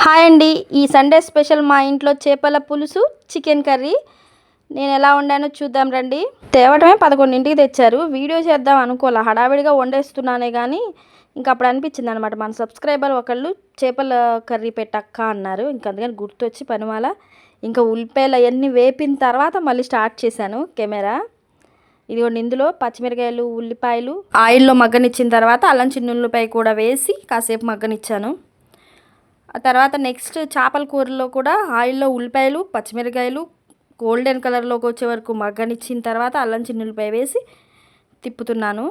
Hi అండి. ఈ Sunday special మా ఇంట్లో చేపల పులుసు, చికెన్ కర్రీ. నేను ఎలా వండానో చూద్దాం రండి. తేవటమే 11ంటికి తెచ్చారు. వీడియో చేద్దాం అనుకోలే, హడావిడిగా వండేస్తున్నానే కానీ ఇంక అప్పుడు అనిపించింది అనమాట. మన సబ్స్క్రైబర్ ఒకళ్ళు చేపల కర్రీ పెట్టక్క అన్నారు. ఇంక అందుకని గుర్తొచ్చి పనిమాల ఇంకా ఉల్లిపాయలు అవన్నీ వేపిన తర్వాత మళ్ళీ స్టార్ట్ చేశాను కెమెరా. ఇదిగోండి, ఇందులో పచ్చిమిరకాయలు, ఉల్లిపాయలు ఆయిల్లో మగ్గనిచ్చిన తర్వాత అల్లం చిన్నుల్లిపాయ కూడా వేసి కాసేపు మగ్గనిచ్చాను. ఆ తర్వాత నెక్స్ట్ చేపల కూరలో కూడా ఆయిల్లో ఉల్లిపాయలు, పచ్చిమిరకాయలు గోల్డెన్ కలర్లోకి వచ్చే వరకు మగ్గనిచ్చిన తర్వాత అల్లం చిన్నులపై వేసి తిప్పుతున్నాను.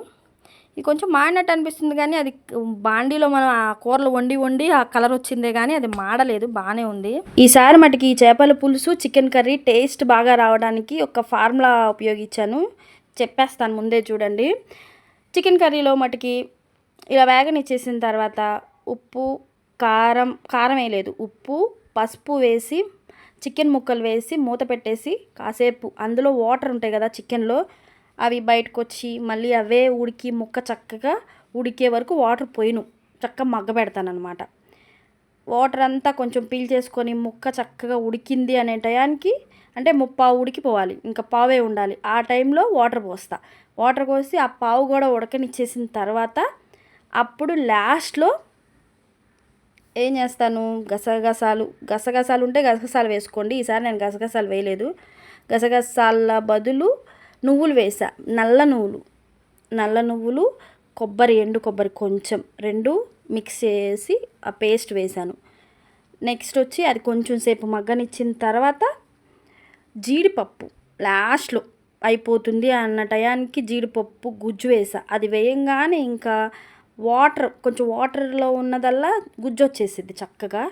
ఇది కొంచెం మాడినట్టు అనిపిస్తుంది కానీ అది బాండీలో మనం ఆ కూరలు వండి ఆ కలర్ వచ్చిందే కానీ అది మాడలేదు, బాగానే ఉంది. ఈసారి మటుకి ఈ చేపల పులుసు, చికెన్ కర్రీ టేస్ట్ బాగా రావడానికి ఒక ఫార్ములా ఉపయోగించాను, చెప్పేస్తాను ముందే చూడండి. చికెన్ కర్రీలో మటుకి ఇలా వేగనిచ్చేసిన తర్వాత ఉప్పు, కారం వేయలేదు, ఉప్పు, పసుపు వేసి చికెన్ ముక్కలు వేసి మూత పెట్టేసి కాసేపు అందులో వాటర్ ఉంటాయి కదా చికెన్లో, అవి బయటకు వచ్చి మళ్ళీ అవే ఉడికి ముక్క చక్కగా ఉడికే వరకు వాటర్ పోయిను చక్కగా మగ్గబెడతానమాట. వాటర్ అంతా కొంచెం పీల్చేసుకొని ముక్క చక్కగా ఉడికింది అనే టయానికి, అంటే ముప్పావు ఉడికిపోవాలి, ఇంకా పావే ఉండాలి, ఆ టైంలో వాటర్ పోస్తా. వాటర్ పోసి ఆ పావు కూడా ఉడకనిచ్చేసిన తర్వాత అప్పుడు లాస్ట్లో ఏం చేస్తాను, గసగసాలు ఉంటే గసగసాలు వేసుకోండి. ఈసారి నేను గసగసాలు వేయలేదు. గసగసాల బదులు నువ్వులు వేసా, నల్ల నువ్వులు, ఎండు కొబ్బరి కొంచెం, రెండు మిక్స్ చేసి ఆ పేస్ట్ వేసాను. నెక్స్ట్ వచ్చి అది కొంచెం సేపు మగ్గనిచ్చిన తర్వాత జీడిపప్పు లాస్ట్లో అయిపోతుంది అన్న టయానికి జీడిపప్పు గుజ్జు వేసా. అది వేయంగానే ఇంకా కొంచెం వాటర్లో ఉన్నదల్లా గుజ్జు వచ్చేసిద్ది, చక్కగా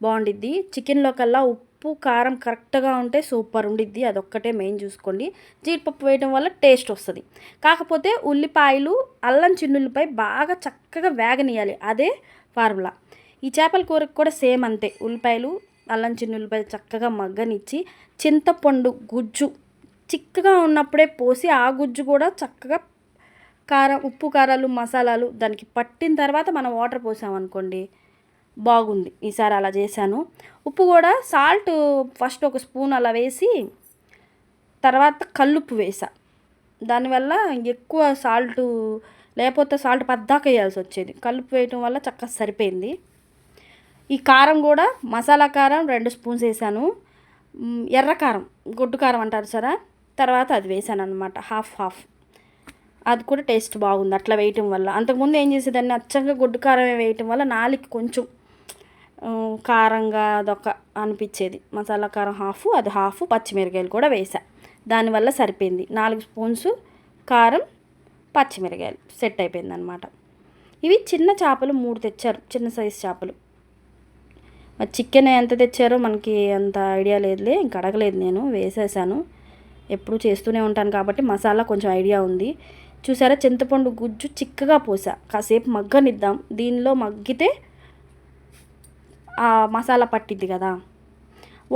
బాగుండిద్ది. చికెన్లో కల్లా ఉప్పు కారం కరెక్ట్గా ఉంటే సూపర్ ఉండిద్ది, అదొక్కటే మెయిన్ చూసుకోండి. జీడిపప్పు వేయడం వల్ల టేస్ట్ వస్తుంది. కాకపోతే ఉల్లిపాయలు, అల్లం చిన్నులపై బాగా చక్కగా వేగనీయాలి, అదే ఫార్ములా. ఈ చేపల కూరకు కూడా సేమ్ అంతే. ఉల్లిపాయలు, అల్లం చిన్నులపై చక్కగా మగ్గనిచ్చి చింతపండు గుజ్జు చిక్కగా ఉన్నప్పుడే పోసి ఆ గుజ్జు కూడా చక్కగా ఉప్పు కారాలు మసాలాలు దానికి పట్టిన తర్వాత మనం వాటర్ పోసామనుకోండి బాగుంది. ఈసారి అలా చేశాను. ఉప్పు కూడా సాల్ట్ ఫస్ట్ ఒక స్పూన్ అలా వేసి తర్వాత కల్లుప్పు వేసా. దానివల్ల ఎక్కువ సాల్ట్ లేకపోతే సాల్ట్ పద్దాక వేయాల్సి వచ్చేది, కల్లుప్పు వేయటం వల్ల చక్కగా సరిపోయింది. ఈ కారం కూడా మసాలా కారం 2 స్పూన్స్ వేసాను, ఎర్ర కారం గొడ్డు కారం అంటారు సరే, తర్వాత అది వేసాను అనమాట, హాఫ్. అది కూడా టేస్ట్ బాగుంది అట్లా వేయటం వల్ల. అంతకుముందు ఏం చేసేదాన్ని, అచ్చంగా గొడ్డు కారమే వేయటం వల్ల నాలుగు కొంచెం కారంగా అదొక అనిపించేది. మసాలా కారం అది హాఫ్, పచ్చిమిరకాయలు కూడా వేసా, దానివల్ల సరిపోయింది. 4 స్పూన్స్ కారం, పచ్చిమిరకాయలు సెట్ అయిపోయింది అనమాట. ఇవి చిన్న చేపలు 3 తెచ్చారు, చిన్న సైజు చేపలు. మరి చికెన్ ఎంత తెచ్చారో మనకి అంత ఐడియా లేదులే, ఇంక అడగలేదు, నేను వేసేసాను. ఎప్పుడు చేస్తూనే ఉంటాను కాబట్టి మసాలా కొంచెం ఐడియా ఉంది. చూసారా, చింతపండు గుజ్జు చిక్కగా పోసా, కాసేపు మగ్గనిద్దాం. దీనిలో మగ్గితే ఆ మసాలా పట్టిద్ది కదా.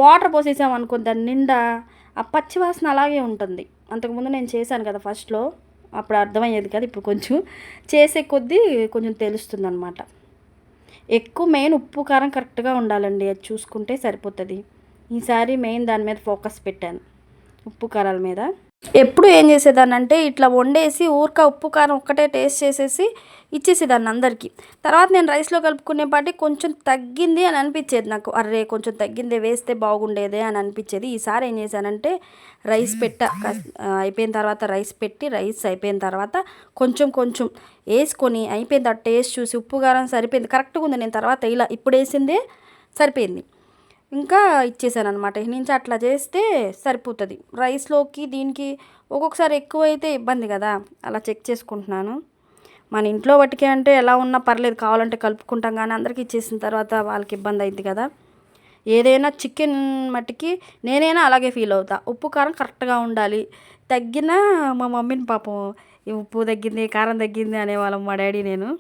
వాటర్ పోసేసామనుకో దాని నిండా ఆ పచ్చివాసన అలాగే ఉంటుంది. అంతకుముందు నేను చేశాను కదా ఫస్ట్లో, అప్పుడు అర్థమయ్యేది కదా, ఇప్పుడు కొంచెం చేసే కొద్దీ కొంచెం తెలుస్తుంది అనమాట. ఎక్కువ మెయిన్ ఉప్పు కారం కరెక్ట్గా ఉండాలండి, అది చూసుకుంటే సరిపోతుంది. ఈసారి మెయిన్ దాని మీద ఫోకస్ పెట్టాను, ఉప్పు కారాల మీద. ఎప్పుడు ఏం చేసేదాన్ని అంటే ఇట్లా వండేసి ఉప్పు కారం ఒక్కటే టేస్ట్ చేసేసి ఇచ్చేసేదాన్ని అందరికీ. తర్వాత నేను రైస్లో కలుపుకునేపాటి కొంచెం తగ్గింది అని అనిపించేది నాకు, అర్రే కొంచెం తగ్గిందే, వేస్తే బాగుండేదే అని అనిపించేది. ఈసారి ఏం చేశానంటే రైస్ అయిపోయిన తర్వాత రైస్ అయిపోయిన తర్వాత కొంచెం వేసుకొని అయిపోయింది, ఆ టేస్ట్ చూసి ఉప్పు కారం సరిపోయింది, కరెక్ట్గా ఉంది. నేను తర్వాత ఇలా ఇప్పుడు వేసిందే సరిపోయింది, ఇంకా ఇచ్చేసాను అనమాట. నుంచి అట్లా చేస్తే సరిపోతుంది. రైస్లోకి దీనికి ఒక్కొక్కసారి ఎక్కువైతే ఇబ్బంది కదా, అలా చెక్ చేసుకుంటున్నాను. మన ఇంట్లో వాటికి అంటే ఎలా ఉన్నా పర్లేదు, కావాలంటే కలుపుకుంటాం, కానీ అందరికీ ఇచ్చేసిన తర్వాత వాళ్ళకి ఇబ్బంది అయింది కదా. ఏదైనా చికెన్ మట్టికి నేనైనా అలాగే ఫీల్ అవుతా, ఉప్పు కారం కరెక్ట్గా ఉండాలి. తగ్గినా మా మమ్మీని పాపం ఉప్పు తగ్గింది, కారం తగ్గింది అనేవాళ్ళం మా డాడీ నేను.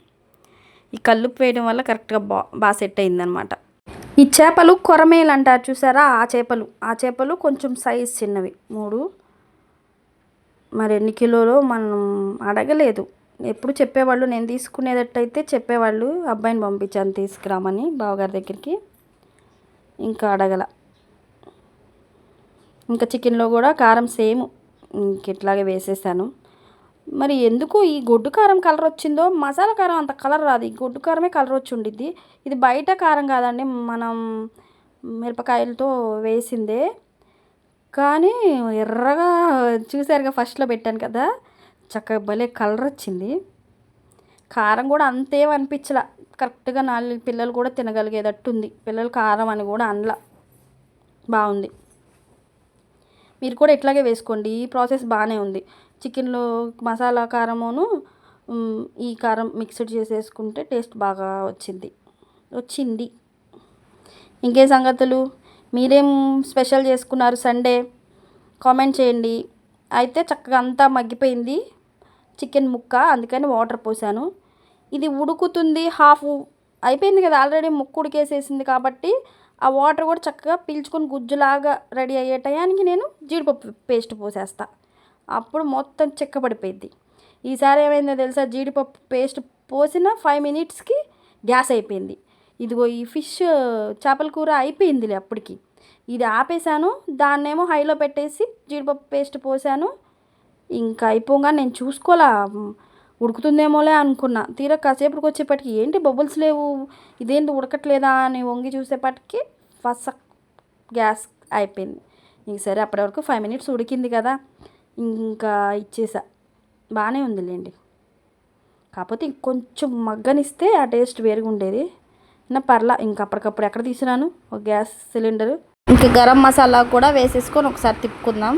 ఈ కల్లుప్పు వేయడం వల్ల కరెక్ట్గా బాగా సెట్ అయిందనమాట. ఈ చేపలు కొరమేలు అంటారు చూసారా, ఆ చేపలు కొంచెం సైజ్ చిన్నవి 3. మరి ఎన్ని కిలోలో మనం అడగలేదు, ఎప్పుడు చెప్పేవాళ్ళు నేను తీసుకునేటట్టయితే చెప్పేవాళ్ళు, అబ్బాయిని పంపించాను తీసుకురామని బావగారి దగ్గరికి. ఇంకా అడగల. ఇంకా చికెన్లో కూడా కారం సేమ్ ఇట్లాగే వేసేసాను. మరి ఎందుకు ఈ గొడ్డు కారం కలర్ వచ్చిందో, మసాలా కారం అంత కలర్ రాదు, ఈ గొడ్డు కారమే కలర్ వచ్చి ఉండిద్ది. ఇది బయట కారం కాదండి, మనం మిరపకాయలతో వేసిందే. కానీ ఎర్రగా చూసారుగా, ఫస్ట్లో పెట్టాను కదా, చక్కగా భలే కలర్ వచ్చింది. కారం కూడా అంతేం అనిపించలా, కరెక్ట్గా 4 పిల్లలు కూడా తినగలిగేటట్టు ఉంది. పిల్లలు కారం అని కూడా అనలా, బాగుంది. మీరు కూడా ఇట్లాగే వేసుకోండి, ఈ ప్రాసెస్ బాగానే ఉంది. చికెన్లో మసాలా కారమును ఈ కారం మిక్స్డ్ చేసేసుకుంటే టేస్ట్ బాగా వచ్చింది. ఇంకే సంగతులు, మీరేం స్పెషల్ చేసుకున్నారు సండే? కామెంట్ చేయండి. అయితే చక్కగా అంతా మగ్గిపోయింది చికెన్ ముక్క, అందుకని వాటర్ పోసాను. ఇది ఉడుకుతుంది, హాఫ్ అయిపోయింది కదా, ఆల్రెడీ ముక్క ఉడికేసేసింది కాబట్టి ఆ వాటర్ కూడా చక్కగా పీల్చుకొని గుజ్జులాగా రెడీ అయ్యే టయానికి నేను జీడిపప్పు పేస్ట్ పోసేస్తా, అప్పుడు మొత్తం చిక్కబడిపోయింది. ఈసారి ఏమైందో తెలుసా, జీడిపప్పు పేస్ట్ పోసిన 5 మినిట్స్కి గ్యాస్ అయిపోయింది. ఇదిగో ఈ ఫిష్ చేపల కూర అయిపోయిందిలే అప్పటికి. ఇది ఆపేసాను, దాన్నేమో హైలో పెట్టేసి జీడిపప్పు పేస్ట్ పోసాను. ఇంకా అయిపోగా నేను చూసుకోలే, ఉడుకుతుందేమోలే అనుకున్నా. తీరా కాసేపటికి వచ్చేపటికి ఏంటి బబుల్స్ లేవు, ఇదేంటి ఉడకట్లేదా అని వంగి చూసేపటికి ఫస్ట్ గ్యాస్ అయిపోయింది. ఇంక సరే, అప్పటి వరకు 5 మినిట్స్ ఉడికింది కదా, ఇంకా ఇచ్చేసా. బాగానే ఉందిలేండి, కాకపోతే ఇంకొంచెం మగ్గనిస్తే ఆ టేస్ట్ వేరుగా ఉండేది. పర్లా, ఇంక అప్పటికప్పుడు ఎక్కడ తీసినాను ఒక గ్యాస్ సిలిండరు. ఇంకా గరం మసాలా కూడా వేసేసుకొని ఒకసారి తిప్పుకుందాం.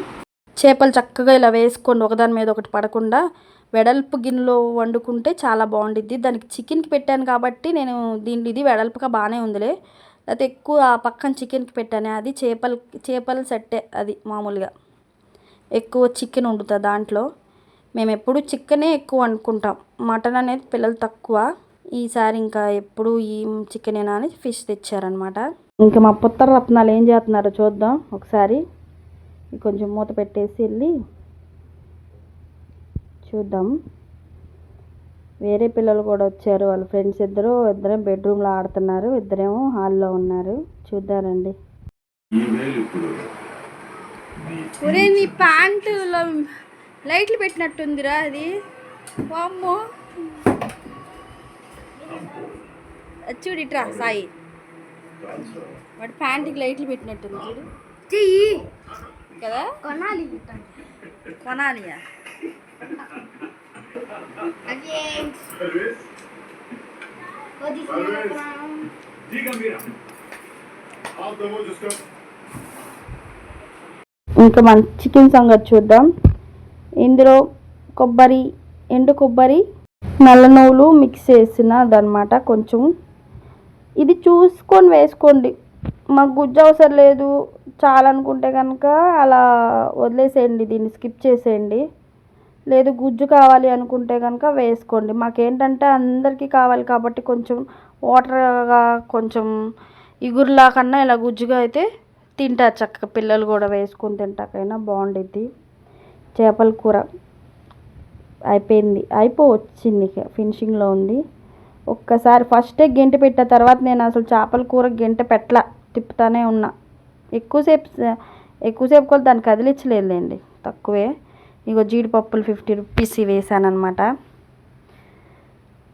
చేపలు చక్కగా ఇలా వేసుకోండి, ఒకదాని మీద ఒకటి పడకుండా. వెడల్పు గిన్నెలో వండుకుంటే చాలా బాగుండిద్ది. దానికి చికెన్కి పెట్టాను కాబట్టి నేను ఇది వెడల్పుగా బాగానే ఉందిలే. అయితే ఎక్కువ ఆ పక్కన చికెన్కి పెట్టాను, అది చేపల సెట్టే, అది మామూలుగా ఎక్కువ చికెన్ వండుతా దాంట్లో. మేము ఎప్పుడు చికెనే ఎక్కువ వండుకుంటాం, మటన్ అనేది పిల్లలు తక్కువ. ఈసారి ఇంకా ఎప్పుడు ఈ చికెనేనా అని ఫిష్ తెచ్చారనమాట. ఇంకా మా పుత్తర రత్నాలు ఏం చేస్తున్నారో చూద్దాం ఒకసారి. కొంచెం మూత పెట్టేసి వెళ్ళి చూద్దాం. వేరే పిల్లలు కూడా వచ్చారు, వాళ్ళ ఫ్రెండ్స్ ఇద్దరం బెడ్రూమ్లో ఆడుతున్నారు, ఇద్దరేమో హాల్లో ఉన్నారు. చూద్దారండి. ఒరే, నీ ప్యాంటులో లైట్లు పెట్టినట్టుందిరా అది. వామ్మో, చూడు ఇట్రా సాయి, వాడి ప్యాంటుకి లైట్లు పెట్టినట్టుంది చూడు. చెయ్యి కదా, కొనాలియా. ఇంకా మన చికెన్ సంగతి చూద్దాం. ఇందులో ఎండు కొబ్బరి, నల్ల నువ్వులు మిక్స్ చేసినదన్నమాట. కొంచెం ఇది చూసుకొని వేసుకోండి, మాకు గుజ్జు అవసరం లేదు చాలనుకుంటే కనుక అలా వదిలేసేయండి, దీన్ని స్కిప్ చేసేయండి. లేదు గుజ్జు కావాలి అనుకుంటే కనుక వేసుకోండి. మాకేంటంటే అందరికీ కావాలి కాబట్టి కొంచెం వాటర్గా, కొంచెం ఇగురులా కన్నా ఇలా గుజ్జుగా అయితే తింటారు చక్కగా, పిల్లలు కూడా వేసుకొని తింటాకైనా బాగుండిద్ది. చేపల కూర అయిపోవచ్చింది, ఫినిషింగ్లో ఉంది. ఒక్కసారి ఫస్టే గెంటి పెట్టిన తర్వాత నేను అసలు చేపల కూర గెంట పెట్టలా, తిప్పుతానే ఉన్నా. ఎక్కువసేపు కూడా దాన్ని కదిలించలేదులేండి, తక్కువే. ఇగో జీడిపప్పులు 50 రూపీస్ వేసాను అనమాట.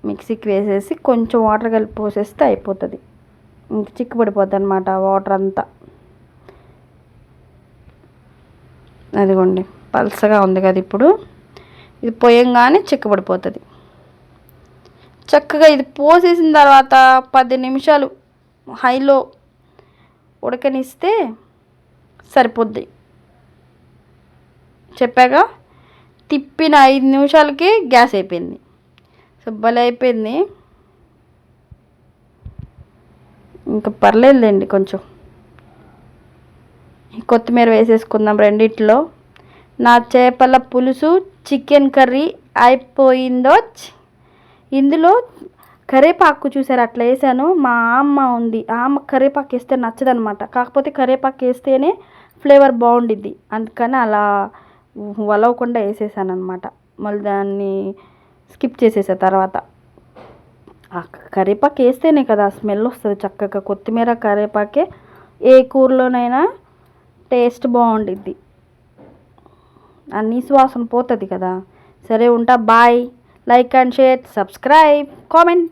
మిక్సీకి వేసేసి కొంచెం వాటర్ కలిపి పోసేస్తే అయిపోతుంది. ఇంక చిక్కుపడిపోద్ది అనమాట వాటర్ అంతా. అదిగోండి పల్సగా ఉంది కదా, ఇప్పుడు ఇది పోయంగానే చిక్కబడిపోతుంది. చక్కగా ఇది పోసేసిన తర్వాత 10 నిమిషాలు హైలో ఉడకనిస్తే సరిపోద్ది. చెప్పాగా, తిప్పిన 5 నిమిషాలకి గ్యాస్ అయిపోయింది. సుబ్బలు అయిపోయింది. ఇంకా పర్లేదులేండి, కొంచెం కొత్తిమీర వేసేసుకుందాం రెండిట్లో. నా చేపల పులుసు చికెన్ కర్రీ అయిపోయిందో. ఇందులో కరివేపాకు చూసారు అట్లా వేసాను. మా అమ్మ ఉంది, ఆ అమ్మ కరివేపాకు వేస్తే నచ్చదనమాట, కాకపోతే కరివేపాకు వేస్తేనే ఫ్లేవర్ బాగుండిద్ది, అందుకని అలా వలవకుండా వేసేసాను అనమాట. మళ్ళీ దాన్ని స్కిప్ చేసేసా తర్వాత. కరివేపాకు వేస్తేనే కదా స్మెల్ వస్తుంది చక్కగా, కొత్తిమీర కరివేపాకే ఏ కూరలోనైనా టేస్ట్ బాగుండిద్ది. ఆ నీసు వాసన పోతుంది కదా. సరే ఉంటా, bye. Like and share, subscribe, comment.